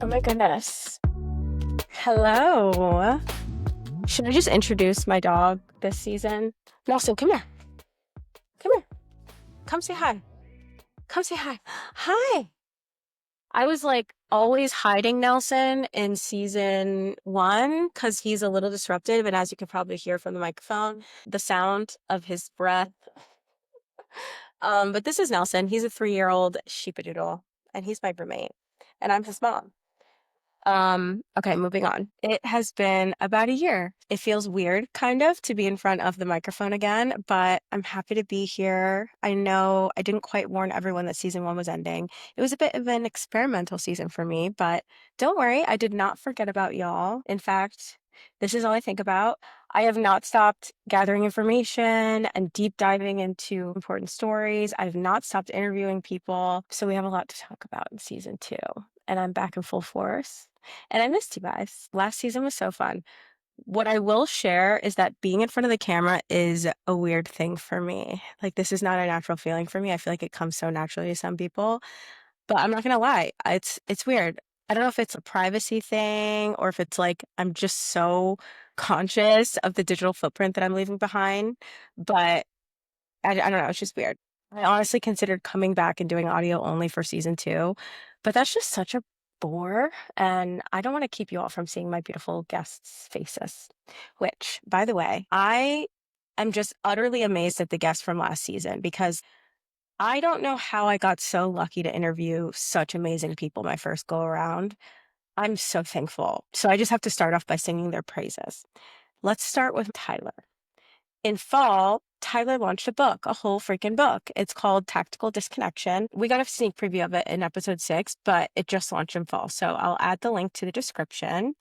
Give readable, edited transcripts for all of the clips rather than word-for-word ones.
Oh my goodness. Hello. Should I just introduce my dog this season? Nelson, come here. Come here. Come say hi. Come say hi. Hi. I was like always hiding Nelson in season 1 because he's a little disruptive. And as you can probably hear from the microphone, the sound of his breath. But this is Nelson. He's a 3-year-old sheepadoodle and he's my roommate and I'm his mom. Okay, moving on. It has been about a year. It feels weird, kind of, to be in front of the microphone again, but I'm happy to be here. I know I didn't quite warn everyone that season 1 was ending. It was a bit of an experimental season for me, but don't worry, I did not forget about y'all. In fact, this is all I think about. I have not stopped gathering information and deep diving into important stories. I've not stopped interviewing people. So we have a lot to talk about in season 2, and I'm back in full force. And I missed you guys. Last season was so fun. What I will share is that being in front of the camera is a weird thing for me. Like, this is not a natural feeling for me. I feel like it comes so naturally to some people, but I'm not gonna lie. It's weird. I don't know if it's a privacy thing or if it's like I'm just so conscious of the digital footprint that I'm leaving behind, but I don't know. It's just weird. I honestly considered coming back and doing audio only for season 2, but that's just such a bore. And I don't want to keep you all from seeing my beautiful guests' faces, which, by the way, I am just utterly amazed at the guests from last season because I don't know how I got so lucky to interview such amazing people my first go around. I'm so thankful. So I just have to start off by singing their praises. Let's start with Tyler. In fall, Tyler launched a book, a whole freaking book. It's called Tactical Disconnection. We got a sneak preview of it in episode 6, but it just launched in fall. So I'll add the link to the description.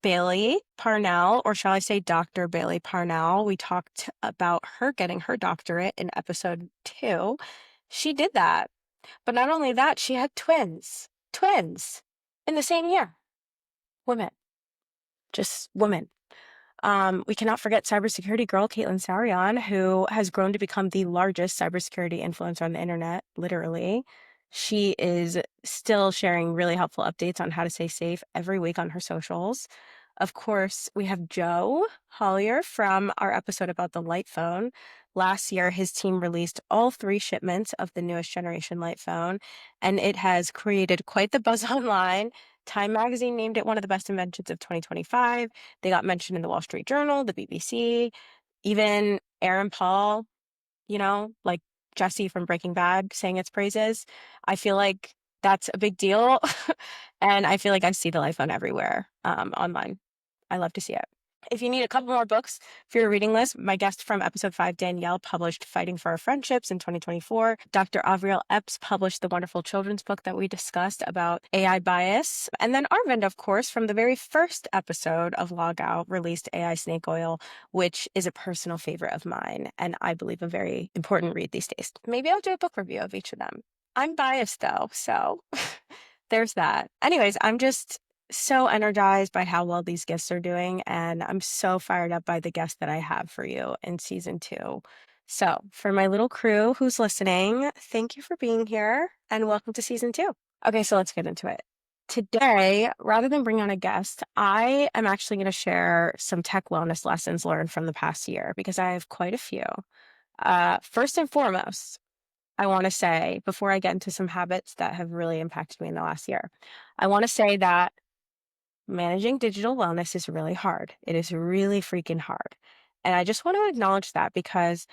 Bailey Parnell, or shall I say Dr. Bailey Parnell, we talked about her getting her doctorate in episode 2. She did that. But not only that, she had twins in the same year. Women, just women. We cannot forget cybersecurity girl Caitlin Sarian, who has grown to become the largest cybersecurity influencer on the internet, literally. She is still sharing really helpful updates on how to stay safe every week on her socials. Of course, we have Joe Hollier from our episode about the Light phone. Last year, his team released all 3 shipments of the newest generation Light phone, and it has created quite the buzz online. Time magazine named it one of the best inventions of 2025. They got mentioned in the Wall Street Journal, the BBC, even Aaron Paul, like Jesse from Breaking Bad sang its praises. I feel like that's a big deal. And I feel like I see the Light phone everywhere online. I love to see it. If you need a couple more books for your reading list, my guest from episode 5, Danielle, published Fighting for Our Friendships in 2024. Dr. Avriel Epps published the wonderful children's book that we discussed about AI bias. And then Arvind, of course, from the very first episode of Log Out, released AI Snake Oil, which is a personal favorite of mine, and I believe a very important read these days. Maybe I'll do a book review of each of them. I'm biased, though, so there's that. Anyways, I'm just so energized by how well these guests are doing, and I'm so fired up by the guest that I have for you in season 2. So for my little crew who's listening, thank you for being here and welcome to season 2. Okay, so let's get into it. Today, rather than bring on a guest, I am actually going to share some tech wellness lessons learned from the past year because I have quite a few. First and foremost, I want to say, before I get into some habits that have really impacted me in the last year, I want to say that managing digital wellness is really hard. It is really freaking hard. And I just want to acknowledge that because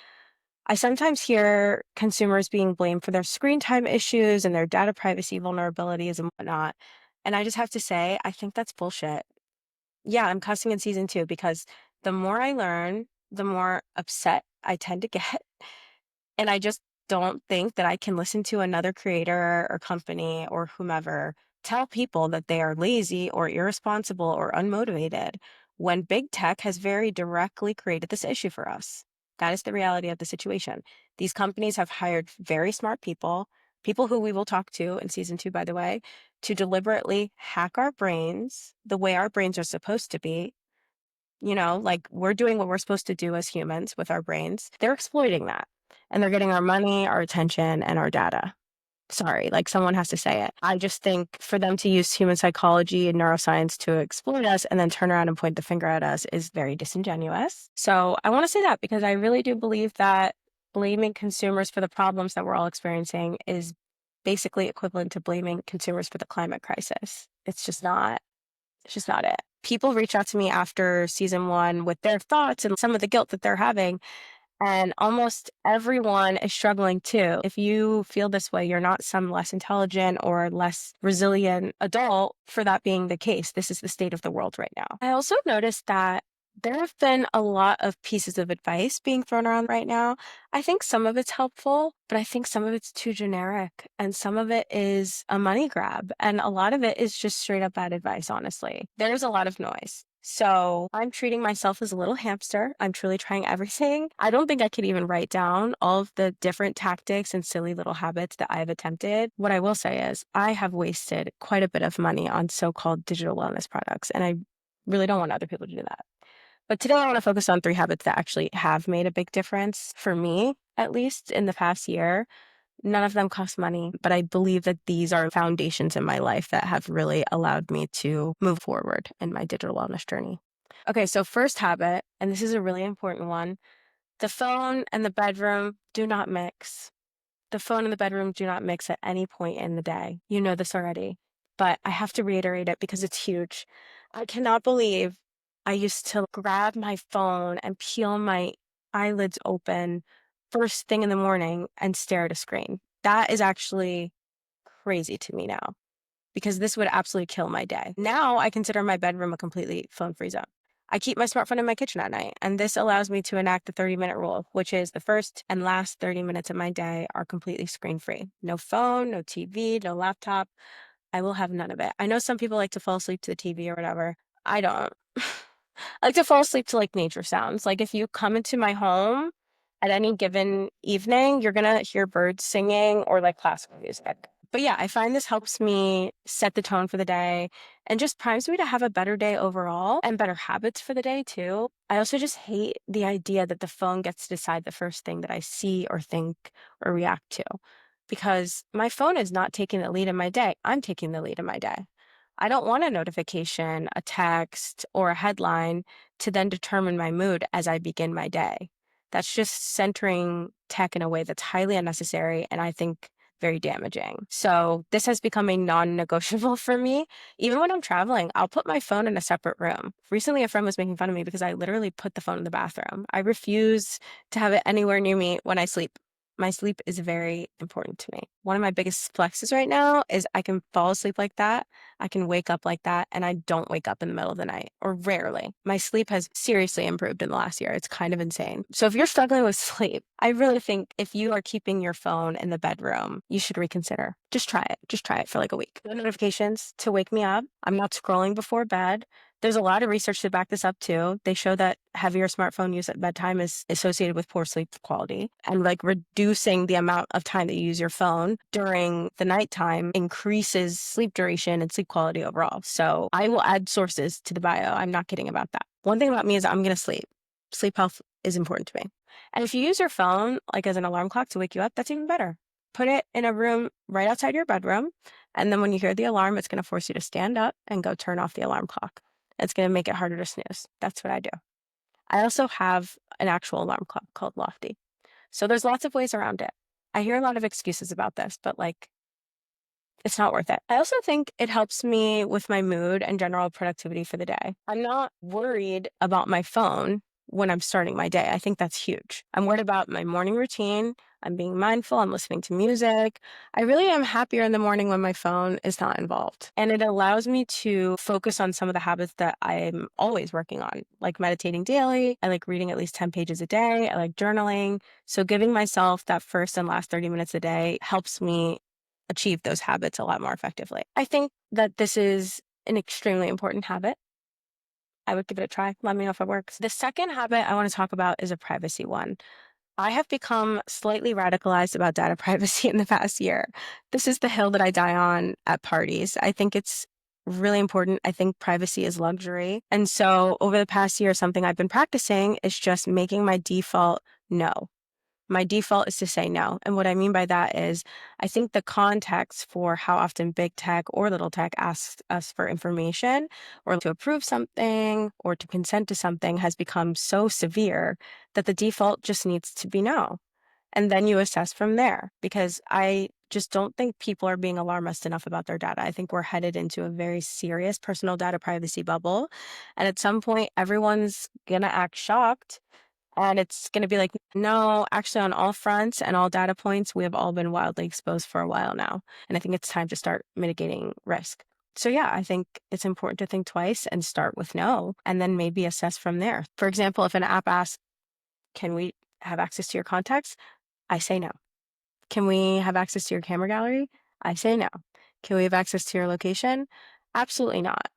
I sometimes hear consumers being blamed for their screen time issues and their data privacy vulnerabilities and whatnot. And I just have to say, I think that's bullshit. Yeah, I'm cussing in season 2 because the more I learn, the more upset I tend to get. And I just don't think that I can listen to another creator or company or whomever tell people that they are lazy or irresponsible or unmotivated when big tech has very directly created this issue for us. That is the reality of the situation. These companies have hired very smart people who we will talk to in season 2, by the way, to deliberately hack our brains the way our brains are supposed to be. Like we're doing what we're supposed to do as humans with our brains. They're exploiting that. And they're getting our money, our attention, and our data. Sorry, like someone has to say it. I just think for them to use human psychology and neuroscience to exploit us and then turn around and point the finger at us is very disingenuous. So I want to say that because I really do believe that blaming consumers for the problems that we're all experiencing is basically equivalent to blaming consumers for the climate crisis. It's just not it. People reach out to me after season one with their thoughts and some of the guilt that they're having. And almost everyone is struggling too. If you feel this way, you're not some less intelligent or less resilient adult for that being the case. This is the state of the world right now. I also noticed that there have been a lot of pieces of advice being thrown around right now. I think some of it's helpful, but I think some of it's too generic and some of it is a money grab. And a lot of it is just straight up bad advice, honestly. There's a lot of noise. So I'm treating myself as a little hamster. I'm truly trying everything. I don't think I could even write down all of the different tactics and silly little habits that I have attempted. What I will say is I have wasted quite a bit of money on so-called digital wellness products, and I really don't want other people to do that. But today I want to focus on 3 habits that actually have made a big difference for me, at least in the past year. None of them cost money, but I believe that these are foundations in my life that have really allowed me to move forward in my digital wellness journey. Okay, so first habit, and this is a really important one, the phone and the bedroom do not mix. The phone and the bedroom do not mix at any point in the day. You know this already, but I have to reiterate it because it's huge. I cannot believe I used to grab my phone and peel my eyelids open first thing in the morning and stare at a screen. That is actually crazy to me now because this would absolutely kill my day. Now I consider my bedroom a completely phone-free zone. I keep my smartphone in my kitchen at night, and this allows me to enact the 30-minute rule, which is the first and last 30 minutes of my day are completely screen-free. No phone, no TV, no laptop. I will have none of it. I know some people like to fall asleep to the TV or whatever. I don't. I like to fall asleep to like nature sounds. Like if you come into my home at any given evening, you're gonna hear birds singing or like classical music. But yeah, I find this helps me set the tone for the day and just primes me to have a better day overall and better habits for the day too. I also just hate the idea that the phone gets to decide the first thing that I see or think or react to because my phone is not taking the lead in my day. I'm taking the lead in my day. I don't want a notification, a text, or a headline to then determine my mood as I begin my day. That's just centering tech in a way that's highly unnecessary and I think very damaging. So this has become a non-negotiable for me. Even when I'm traveling, I'll put my phone in a separate room. Recently, a friend was making fun of me because I literally put the phone in the bathroom. I refuse to have it anywhere near me when I sleep. My sleep is very important to me. One of my biggest flexes right now is I can fall asleep like that. I can wake up like that, and I don't wake up in the middle of the night, or rarely. My sleep has seriously improved in the last year. It's kind of insane. So if you're struggling with sleep, I really think if you are keeping your phone in the bedroom, you should reconsider. Just try it. Just try it for like a week. No notifications to wake me up. I'm not scrolling before bed. There's a lot of research to back this up too. They show that heavier smartphone use at bedtime is associated with poor sleep quality, and like reducing the amount of time that you use your phone during the nighttime increases sleep duration and sleep quality overall. So I will add sources to the bio. I'm not kidding about that. One thing about me is I'm going to sleep. Sleep health is important to me. And if you use your phone like as an alarm clock to wake you up, that's even better. Put it in a room right outside your bedroom. And then when you hear the alarm, it's going to force you to stand up and go turn off the alarm clock. It's going to make it harder to snooze. That's what I do. I also have an actual alarm clock called Lofty. So there's lots of ways around it. I hear a lot of excuses about this, but like, it's not worth it. I also think it helps me with my mood and general productivity for the day. I'm not worried about my phone when I'm starting my day. I think that's huge. I'm worried about my morning routine. I'm being mindful. I'm listening to music. I really am happier in the morning when my phone is not involved. And it allows me to focus on some of the habits that I'm always working on, like meditating daily. I like reading at least 10 pages a day. I like journaling. So giving myself that first and last 30 minutes a day helps me achieve those habits a lot more effectively. I think that this is an extremely important habit. I would give it a try. Let me know if it works. The second habit I want to talk about is a privacy one. I have become slightly radicalized about data privacy in the past year. This is the hill that I die on at parties. I think it's really important. I think privacy is luxury. And so over the past year, something I've been practicing is just making my default no. my default is to say no. And what I mean by that is I think the context for how often big tech or little tech asks us for information or to approve something or to consent to something has become so severe that the default just needs to be no. And then you assess from there, because I just don't think people are being alarmist enough about their data. I think we're headed into a very serious personal data privacy bubble. And at some point, everyone's going to act shocked. And it's going to be like, no, actually, on all fronts and all data points, we have all been wildly exposed for a while now. And I think it's time to start mitigating risk. So, yeah, I think it's important to think twice and start with no, and then maybe assess from there. For example, if an app asks, can we have access to your contacts? I say no. Can we have access to your camera gallery? I say no. Can we have access to your location? Absolutely not.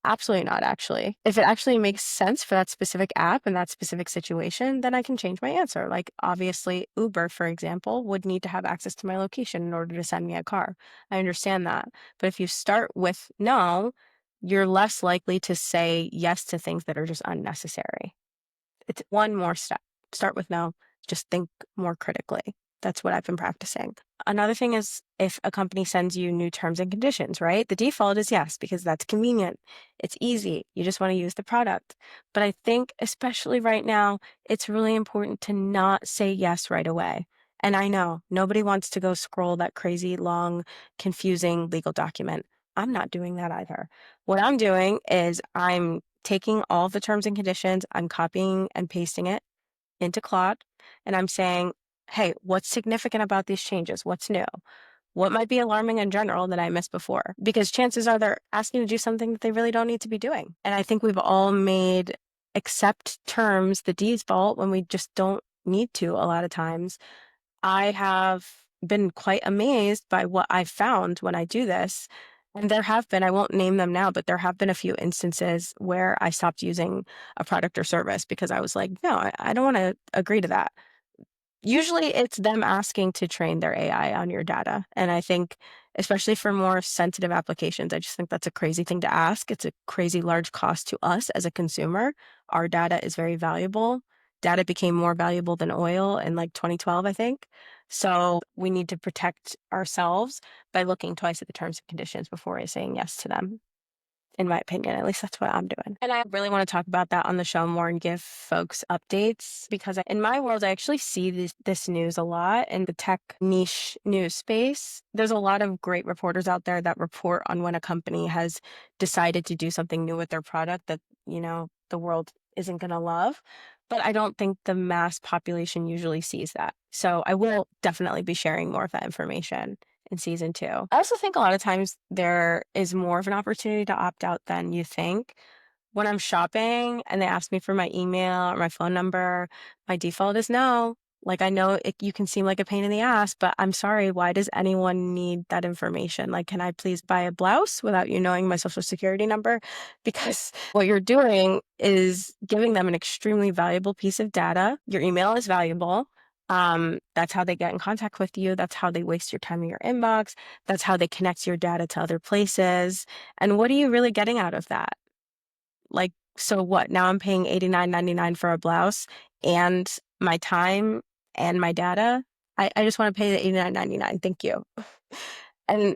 Absolutely not, actually. If it actually makes sense for that specific app and that specific situation, then I can change my answer. Like, obviously, Uber, for example, would need to have access to my location in order to send me a car. I understand that. But if you start with no, you're less likely to say yes to things that are just unnecessary. It's one more step. Start with no, just think more critically. That's what I've been practicing. Another thing is if a company sends you new terms and conditions, right? The default is yes, because that's convenient. It's easy. You just want to use the product. But I think, especially right now, it's really important to not say yes right away. And I know nobody wants to go scroll that crazy, long, confusing legal document. I'm not doing that either. What I'm doing is I'm taking all the terms and conditions, I'm copying and pasting it into Claude, and I'm saying, hey, what's significant about these changes? What's new? What might be alarming in general that I missed before? Because chances are they're asking to do something that they really don't need to be doing. And I think we've all made accept terms the default when we just don't need to a lot of times. I have been quite amazed by what I've found when I do this. And there have been, I won't name them now, but there have been a few instances where I stopped using a product or service because I was like, no, I don't want to agree to that. Usually it's them asking to train their AI on your data. And I think, especially for more sensitive applications, I just think that's a crazy thing to ask. It's a crazy large cost to us as a consumer. Our data is very valuable. Data became more valuable than oil in like 2012, I think. So we need to protect ourselves by looking twice at the terms and conditions before saying yes to them. In my opinion, at least that's what I'm doing. And I really want to talk about that on the show more and give folks updates, because in my world, I actually see this news a lot in the tech niche news space. There's a lot of great reporters out there that report on when a company has decided to do something new with their product that, the world isn't going to love. But I don't think the mass population usually sees that. So I will definitely be sharing more of that information in season 2. I also think a lot of times there is more of an opportunity to opt out than you think. When I'm shopping and they ask me for my email or my phone number, my default is no. Like, I know you can seem like a pain in the ass, but I'm sorry, why does anyone need that information? Like, can I please buy a blouse without you knowing my social security number? Because what you're doing is giving them an extremely valuable piece of data. Your email is valuable. That's how they get in contact with you. That's how they waste your time in your inbox. That's how they connect your data to other places. And what are you really getting out of that? Like, so what? Now I'm paying $89.99 for a blouse and my time and my data. I just want to pay the $89.99. Thank you. And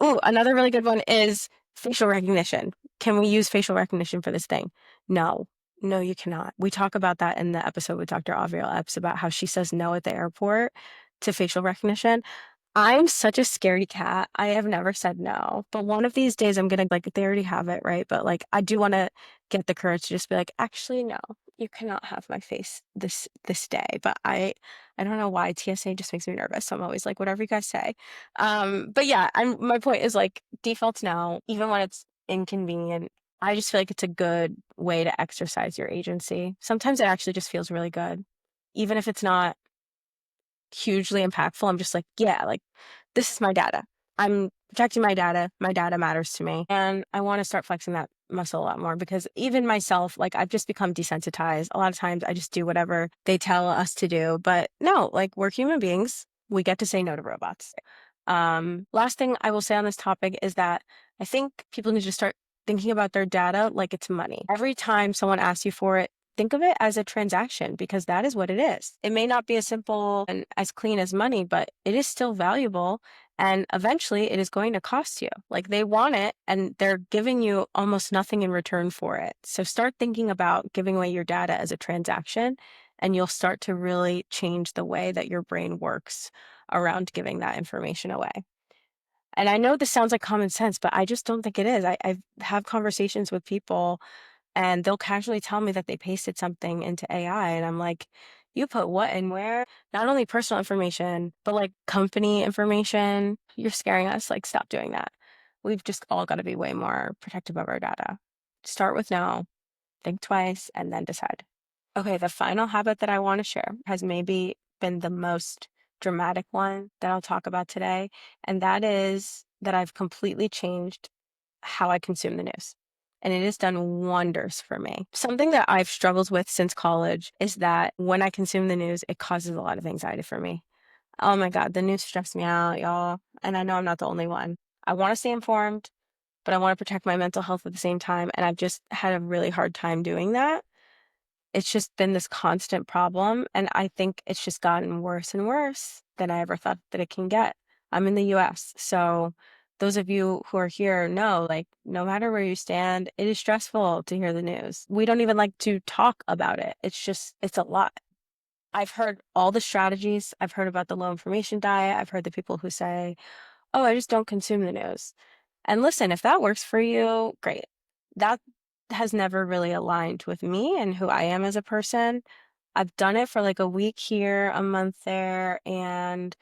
another really good one is facial recognition. Can we use facial recognition for this thing? No. No, you cannot. We talk about that in the episode with Dr. Avril Epps about how she says no at the airport to facial recognition. I'm such a scaredy cat. I have never said no. But one of these days I'm gonna, like, they already have it, right? But like, I do want to get the courage to just be like, actually, no, you cannot have my face this day. But I don't know why TSA just makes me nervous. So I'm always like, whatever you guys say. But yeah, my point is, like, defaults now, even when it's inconvenient. I just feel like it's a good way to exercise your agency. Sometimes it actually just feels really good. Even if it's not hugely impactful, I'm just like, yeah, like, this is my data. I'm protecting my data. My data matters to me. And I want to start flexing that muscle a lot more, because even myself, like, I've just become desensitized. A lot of times I just do whatever they tell us to do. But no, like, we're human beings. We get to say no to robots. Last thing I will say on this topic is that I think people need to start thinking about their data like it's money. Every time someone asks you for it, think of it as a transaction because that is what it is. It may not be as simple and as clean as money, but it is still valuable. And eventually it is going to cost you. Like they want it and they're giving you almost nothing in return for it. So start thinking about giving away your data as a transaction, and you'll start to really change the way that your brain works around giving that information away. And I know this sounds like common sense, but I just don't think it is. I have conversations with people and they'll casually tell me that they pasted something into AI. And I'm like, you put what and where? Not only personal information, but like company information. You're scaring us. Like, stop doing that. We've just all got to be way more protective of our data. Start with no, think twice, and then decide. Okay, the final habit that I want to share has maybe been the most dramatic one that I'll talk about today. And that is that I've completely changed how I consume the news. And it has done wonders for me. Something that I've struggled with since college is that when I consume the news, it causes a lot of anxiety for me. Oh my God, the news stressed me out, y'all. And I know I'm not the only one. I want to stay informed, but I want to protect my mental health at the same time. And I've just had a really hard time doing that. It's just been this constant problem, and I think it's just gotten worse and worse than I ever thought that it can get. I'm in the US, so those of you who are here know, like, no matter where you stand, it is stressful to hear the news. We don't even like to talk about it. It's a lot. I've heard all the strategies. I've heard about the low information diet. I've heard the people who say, oh, I just don't consume the news. And listen, if that works for you, great. That has never really aligned with me and who I am as a person. I've done it for like a week here, a month there, and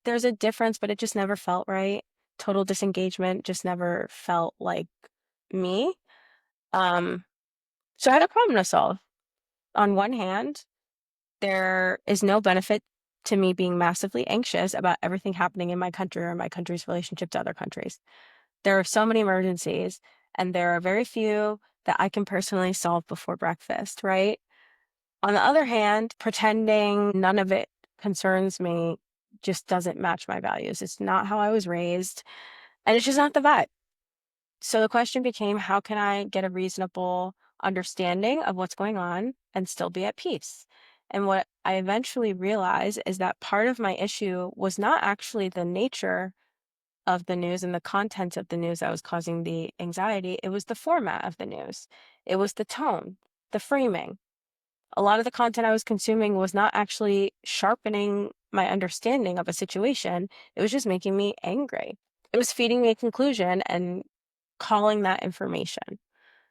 there's a difference, but it just never felt right. Total disengagement just never felt like me. Um, so I had a problem to solve. On one hand, there is no benefit to me being massively anxious about everything happening in my country or my country's relationship to other countries. There are so many emergencies, and there are very few that I can personally solve before breakfast, right? On the other hand, pretending none of it concerns me just doesn't match my values. It's not how I was raised, and it's just not the vibe. So the question became, how can I get a reasonable understanding of what's going on and still be at peace? And what I eventually realized is that part of my issue was not actually the nature of the news and the content of the news that was causing the anxiety. It was the format of the news. It was the tone, the framing. A lot of the content I was consuming was not actually sharpening my understanding of a situation. It was just making me angry. It was feeding me a conclusion and calling that information.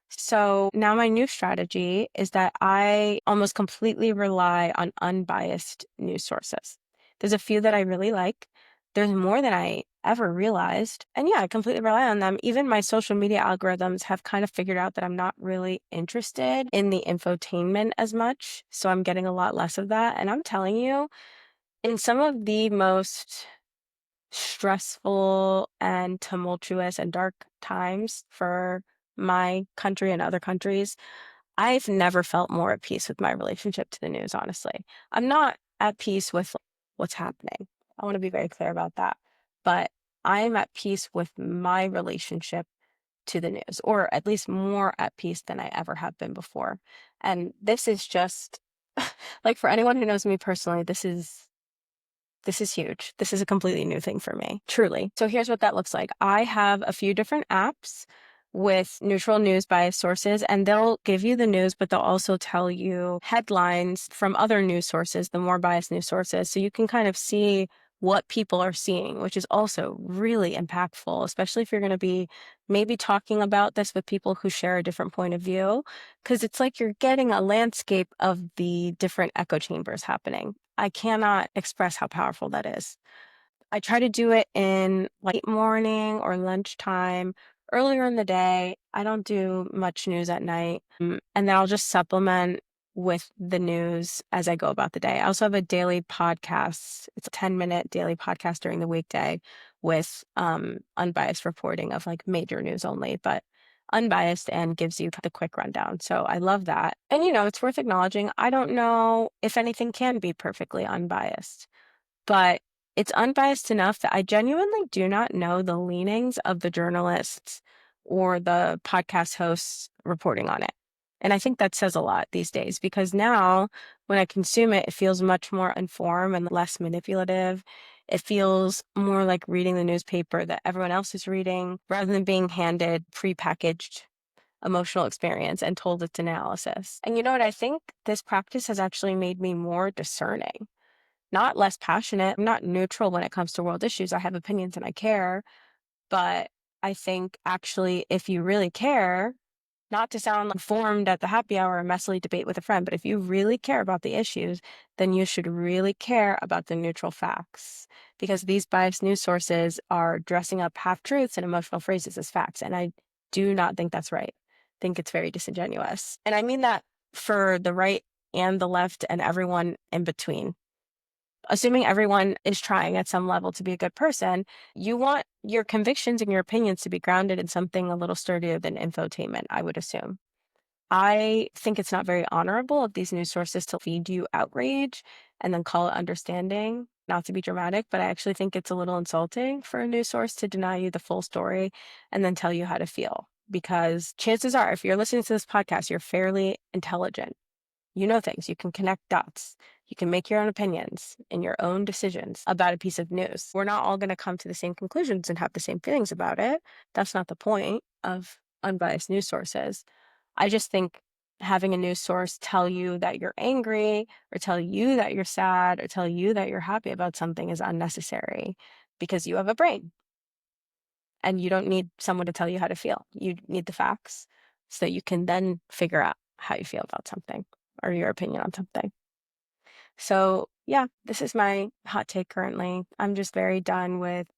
So now my new strategy is that I almost completely rely on unbiased news sources. There's a few that I really like. There's more than I ever realized. And yeah, I completely rely on them. Even my social media algorithms have kind of figured out that I'm not really interested in the infotainment as much. So I'm getting a lot less of that. And I'm telling you, in some of the most stressful and tumultuous and dark times for my country and other countries, I've never felt more at peace with my relationship to the news, honestly. I'm not at peace with what's happening. I want to be very clear about that. But I'm at peace with my relationship to the news, or at least more at peace than I ever have been before. And this is just like, for anyone who knows me personally, this is huge. This is a completely new thing for me, truly. So here's what that looks like. I have a few different apps with neutral news bias sources, and they'll give you the news, but they'll also tell you headlines from other news sources, the more biased news sources. So you can kind of see what people are seeing, which is also really impactful, especially if you're going to be maybe talking about this with people who share a different point of view, because it's like you're getting a landscape of the different echo chambers happening. I cannot express how powerful that is. I try to do it in late morning or lunchtime, earlier in the day. I don't do much news at night. And then I'll just supplement with the news as I go about the day. I also have a daily podcast. It's a 10-minute daily podcast during the weekday with unbiased reporting of like major news only, but unbiased and gives you the quick rundown. So I love that. And it's worth acknowledging, I don't know if anything can be perfectly unbiased, but it's unbiased enough that I genuinely do not know the leanings of the journalists or the podcast hosts reporting on it. And I think that says a lot these days, because now when I consume it, it feels much more informed and less manipulative. It feels more like reading the newspaper that everyone else is reading rather than being handed prepackaged emotional experience and told its analysis. And you know what? I think this practice has actually made me more discerning, not less passionate. I'm not neutral when it comes to world issues. I have opinions and I care. But I think actually, if you really care, not to sound informed at the happy hour or messily debate with a friend, but if you really care about the issues, then you should really care about the neutral facts, because these biased news sources are dressing up half-truths and emotional phrases as facts. And I do not think that's right. I think it's very disingenuous. And I mean that for the right and the left and everyone in between. Assuming everyone is trying at some level to be a good person, you want your convictions and your opinions to be grounded in something a little sturdier than infotainment, I would assume. I think it's not very honorable of these news sources to feed you outrage and then call it understanding. Not to be dramatic, but I actually think it's a little insulting for a news source to deny you the full story and then tell you how to feel. Because chances are, if you're listening to this podcast, you're fairly intelligent. You know things. You can connect dots. You can make your own opinions and your own decisions about a piece of news. We're not all going to come to the same conclusions and have the same feelings about it. That's not the point of unbiased news sources. I just think having a news source tell you that you're angry or tell you that you're sad or tell you that you're happy about something is unnecessary, because you have a brain and you don't need someone to tell you how to feel. You need the facts so that you can then figure out how you feel about something or your opinion on something. So yeah, this is my hot take currently. I'm just very done with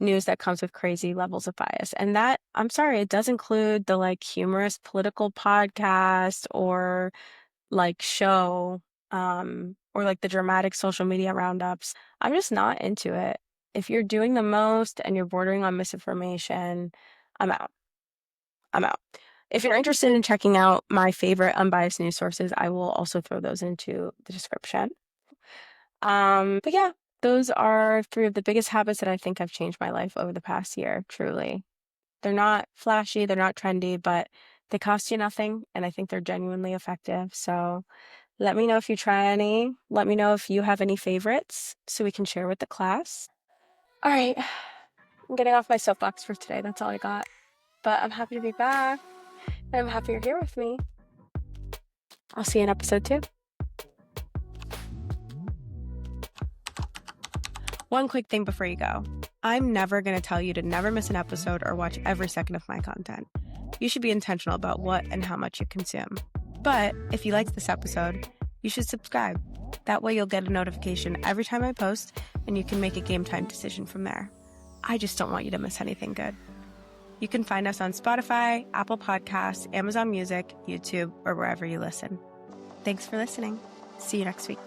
news that comes with crazy levels of bias. And that, I'm sorry, it does include the like humorous political podcast or like show, or like the dramatic social media roundups. I'm just not into it. If you're doing the most and you're bordering on misinformation, I'm out. I'm out. If you're interested in checking out my favorite unbiased news sources, I will also throw those into the description. But yeah, those are 3 of the biggest habits that I think have changed my life over the past year, truly. They're not flashy, they're not trendy, but they cost you nothing, and I think they're genuinely effective. So let me know if you try any. Let me know if you have any favorites so we can share with the class. All right, I'm getting off my soapbox for today. That's all I got. But I'm happy to be back, and I'm happy you're here with me. I'll see you in episode 2. One quick thing before you go. I'm never going to tell you to never miss an episode or watch every second of my content. You should be intentional about what and how much you consume. But if you liked this episode, you should subscribe. That way you'll get a notification every time I post, and you can make a game time decision from there. I just don't want you to miss anything good. You can find us on Spotify, Apple Podcasts, Amazon Music, YouTube, or wherever you listen. Thanks for listening. See you next week.